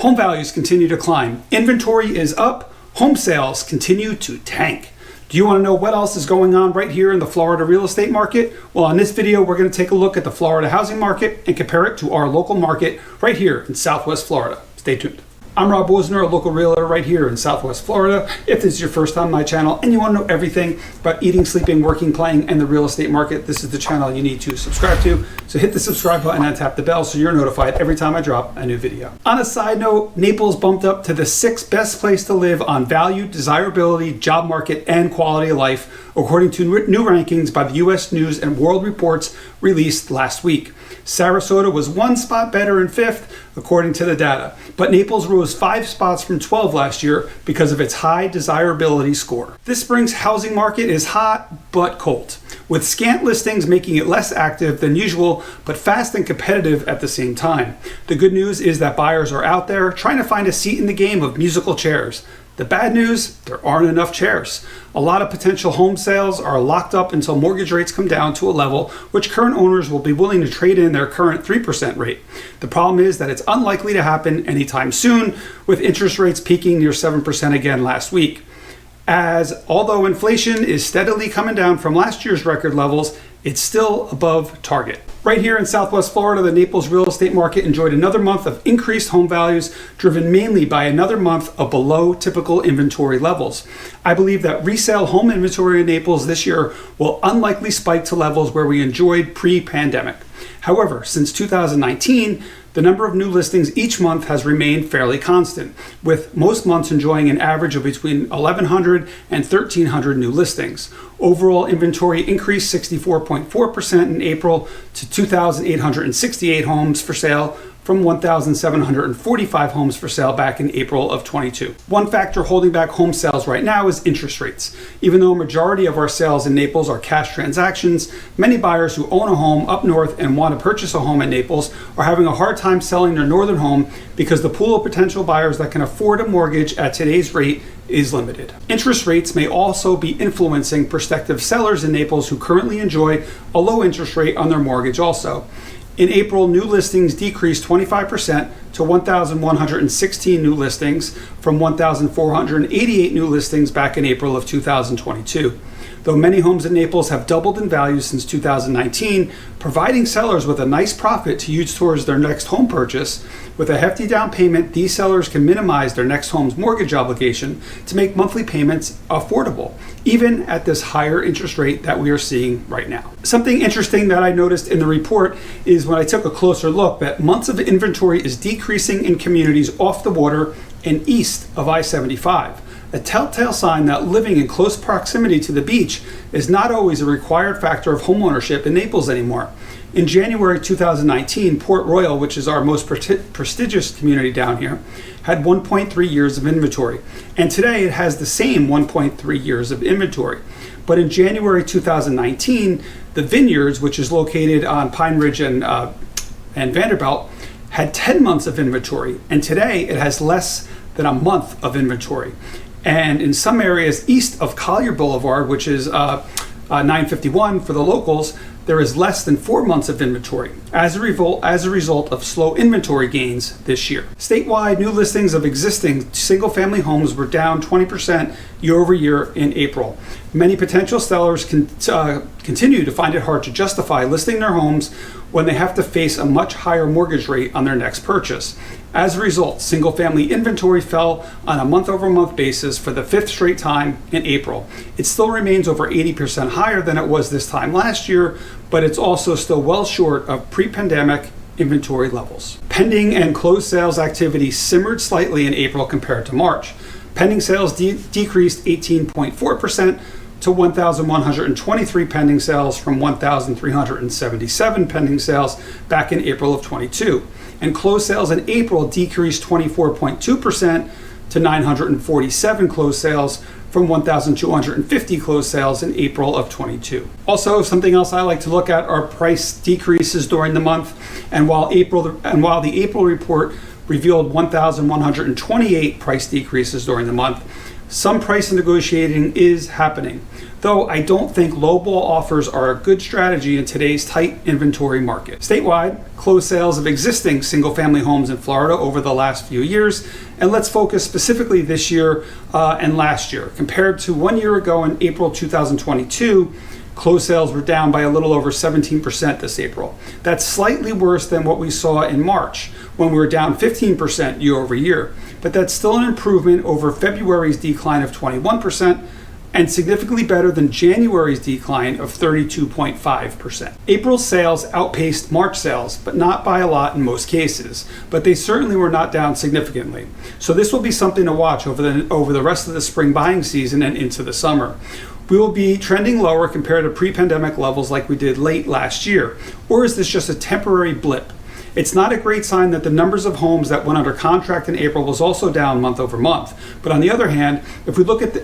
Home values continue to climb. Inventory is up. Home sales continue to tank. Do you want to know what else is going on right here in the Florida real estate market? Well, in this video, we're going to take a look at the Florida housing market and compare it to our local market right here in Southwest Florida. Stay tuned. I'm Rob Wozner, a local realtor right here in Southwest Florida. If this is your first time on my channel and you want to know everything about eating, sleeping, working, playing, and the real estate market, this is the channel you need to subscribe to. So hit the subscribe button and tap the bell so you're notified every time I drop a new video. On a side note, Naples bumped up to the 6th best place to live on value, desirability, job market, and quality of life, according to new rankings by the U.S. News and World Reports released last week. Sarasota was 1 spot better in 5th, according to the data, but Naples rose 5 spots from 12 last year because of its high desirability score. This spring's housing market is hot but cold, with scant listings making it less active than usual, but fast and competitive at the same time. The good news is that buyers are out there trying to find a seat in the game of musical chairs. The bad news, there aren't enough chairs. A lot of potential home sales are locked up until mortgage rates come down to a level which current owners will be willing to trade in their current 3% rate. The problem is that it's unlikely to happen anytime soon, with interest rates peaking near 7% again last week. Although inflation is steadily coming down from last year's record levels, it's still above target. Right here in Southwest Florida, the Naples real estate market enjoyed another month of increased home values, driven mainly by another month of below typical inventory levels. I believe that resale home inventory in Naples this year will unlikely spike to levels where we enjoyed pre-pandemic. However, since 2019, the number of new listings each month has remained fairly constant, with most months enjoying an average of between 1,100 and 1,300 new listings. Overall inventory increased 64.4% in April to 2,868 homes for sale from 1,745 homes for sale back in April of 22. One factor holding back home sales right now is interest rates. Even though a majority of our sales in Naples are cash transactions, many buyers who own a home up north and want to purchase a home in Naples are having a hard time selling their northern home because the pool of potential buyers that can afford a mortgage at today's rate is limited. Interest rates may also be influencing prospective sellers in Naples who currently enjoy a low interest rate on their mortgage also. In April, new listings decreased 25% to 1,116 new listings from 1,488 new listings back in April of 2022. Though many homes in Naples have doubled in value since 2019, providing sellers with a nice profit to use towards their next home purchase, with a hefty down payment, these sellers can minimize their next home's mortgage obligation to make monthly payments affordable, even at this higher interest rate that we are seeing right now. Something interesting that I noticed in the report is when I took a closer look that months of inventory is decreasing in communities off the water and east of I-75. A telltale sign that living in close proximity to the beach is not always a required factor of homeownership in Naples anymore. In January 2019, Port Royal, which is our most prestigious community down here, had 1.3 years of inventory. And today it has the same 1.3 years of inventory. But in January 2019, the Vineyards, which is located on Pine Ridge and Vanderbilt, had 10 months of inventory. And today it has less than a month of inventory. And in some areas east of Collier Boulevard, which is 951 for the locals, there is less than 4 months of inventory as a result of slow inventory gains this year. Statewide, new listings of existing single-family homes were down 20% year over year in April. Many potential sellers continue to find it hard to justify listing their homes when they have to face a much higher mortgage rate on their next purchase. As a result, single-family inventory fell on a month-over-month basis for the 5th straight time in April. It still remains over 80% higher than it was this time last year, but it's also still well short of pre-pandemic inventory levels. Pending and closed sales activity simmered slightly in April compared to March. Pending sales decreased 18.4% to 1,123 pending sales from 1,377 pending sales back in April of 22. And closed sales in April decreased 24.2% to 947 closed sales from 1,250 closed sales in April of 22. Also, something else I like to look at are price decreases during the month. And while the April report revealed 1,128 price decreases during the month, some price negotiating is happening, though I don't think lowball offers are a good strategy in today's tight inventory market. Statewide, closed sales of existing single-family homes in Florida over the last few years, and let's focus specifically this year and last year. Compared to 1 year ago in April 2022, closed sales were down by a little over 17% this April. That's slightly worse than what we saw in March, when we were down 15% year over year. But that's still an improvement over February's decline of 21% and significantly better than January's decline of 32.5%. April's sales outpaced March sales, but not by a lot in most cases, but they certainly were not down significantly. So this will be something to watch over the rest of the spring buying season and into the summer. We will be trending lower compared to pre-pandemic levels like we did late last year, or is this just a temporary blip? It's not a great sign that the numbers of homes that went under contract in April was also down month over month. But on the other hand, if we look at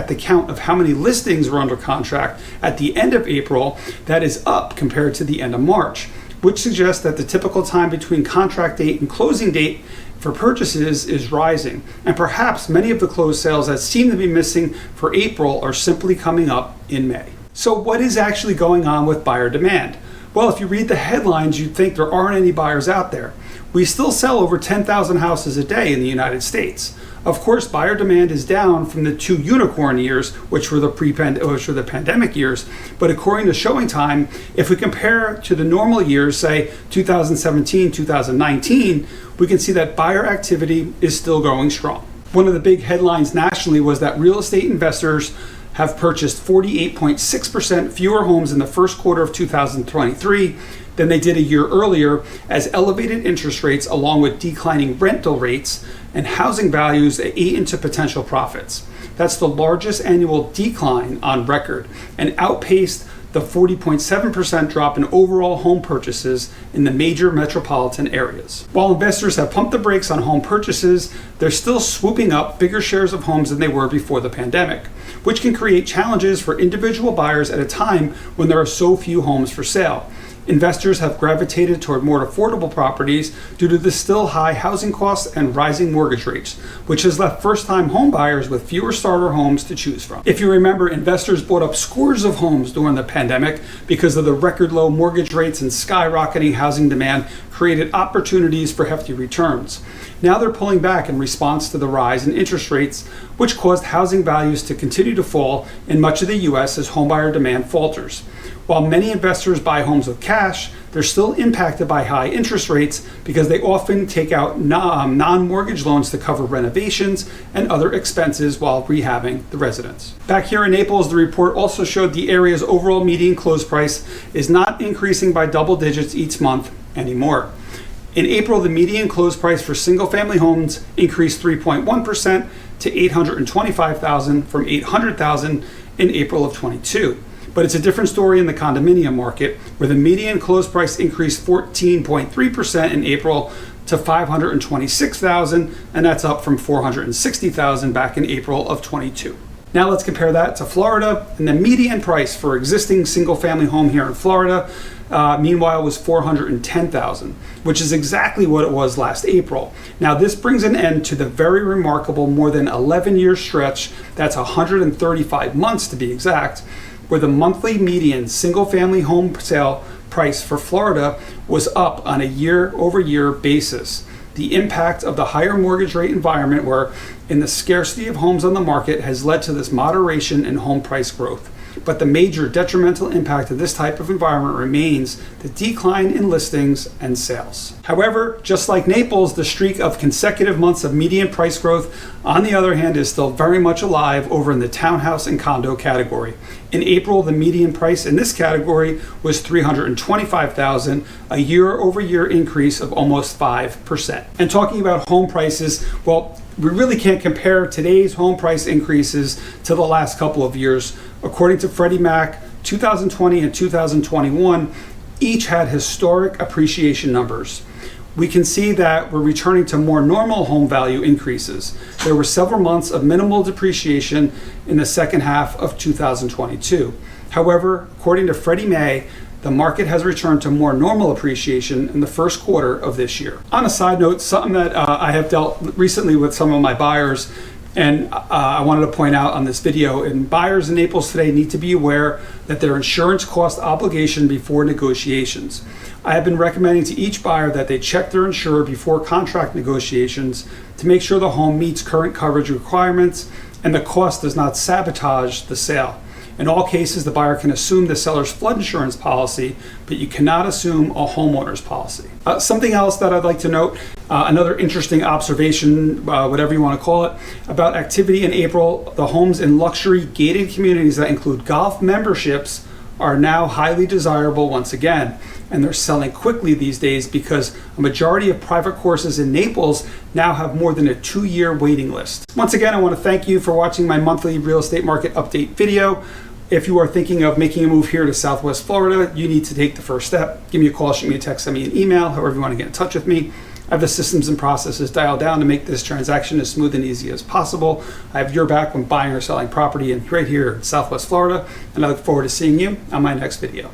the count of how many listings were under contract at the end of April, that is up compared to the end of March, which suggests that the typical time between contract date and closing date for purchases is rising, and perhaps many of the closed sales that seem to be missing for April are simply coming up in May. So what is actually going on with buyer demand? Well, if you read the headlines, you'd think there aren't any buyers out there. We still sell over 10,000 houses a day in the United States. Of course, buyer demand is down from the 2 unicorn years, which were the pandemic years. But according to ShowingTime, if we compare to the normal years, say 2017, 2019, we can see that buyer activity is still going strong. One of the big headlines nationally was that real estate investors have purchased 48.6% fewer homes in the first quarter of 2023 than they did a year earlier, as elevated interest rates along with declining rental rates and housing values ate into potential profits. That's the largest annual decline on record and outpaced the 40.7% drop in overall home purchases in the major metropolitan areas. While investors have pumped the brakes on home purchases, they're still swooping up bigger shares of homes than they were before the pandemic, which can create challenges for individual buyers at a time when there are so few homes for sale. Investors have gravitated toward more affordable properties due to the still high housing costs and rising mortgage rates, which has left first-time home buyers with fewer starter homes to choose from. If you remember, investors bought up scores of homes during the pandemic because of the record low mortgage rates and skyrocketing housing demand created opportunities for hefty returns. Now they're pulling back in response to the rise in interest rates, which caused housing values to continue to fall in much of the U.S. as homebuyer demand falters. While many investors buy homes with cash, they're still impacted by high interest rates because they often take out non-mortgage loans to cover renovations and other expenses while rehabbing the residence. Back here in Naples, the report also showed the area's overall median close price is not increasing by double digits each month anymore. In April, the median close price for single-family homes increased 3.1% to $825,000 from $800,000 in April of 22. But it's a different story in the condominium market, where the median close price increased 14.3% in April to $526,000, and that's up from $460,000 back in April of 22. Now let's compare that to Florida, and the median price for existing single-family home here in Florida, meanwhile, was $410,000, which is exactly what it was last April. Now this brings an end to the very remarkable more than 11-year stretch, that's 135 months to be exact, where the monthly median single-family home sale price for Florida was up on a year-over-year basis. The impact of the higher mortgage rate environment in the scarcity of homes on the market has led to this moderation in home price growth. But the major detrimental impact of this type of environment remains the decline in listings and sales. However, just like Naples, the streak of consecutive months of median price growth, on the other hand, is still very much alive over in the townhouse and condo category. In April, the median price in this category was $325,000, a year-over-year increase of almost 5%. And talking about home prices, well, we really can't compare today's home price increases to the last couple of years. According to Freddie Mac, 2020 and 2021 each had historic appreciation numbers. We can see that we're returning to more normal home value increases. There were several months of minimal depreciation in the second half of 2022. However, according to Freddie Mac, the market has returned to more normal appreciation in the first quarter of this year. On a side note, something that I have dealt recently with some of my buyers, And I wanted to point out on this video, and buyers in Naples today need to be aware that their insurance cost obligation before negotiations. I have been recommending to each buyer that they check their insurer before contract negotiations to make sure the home meets current coverage requirements and the cost does not sabotage the sale. In all cases, the buyer can assume the seller's flood insurance policy, but you cannot assume a homeowner's policy. Something else that I'd like to note, another interesting observation, whatever you want to call it, about activity in April, the homes in luxury gated communities that include golf memberships are now highly desirable once again. And they're selling quickly these days because a majority of private courses in Naples now have more than a 2-year waiting list. Once again, I want to thank you for watching my monthly real estate market update video. If you are thinking of making a move here to Southwest Florida, you need to take the first step. Give me a call, shoot me a text, send me an email, however you want to get in touch with me. I have the systems and processes dialed down to make this transaction as smooth and easy as possible. I have your back when buying or selling property right here in Southwest Florida, and I look forward to seeing you on my next video.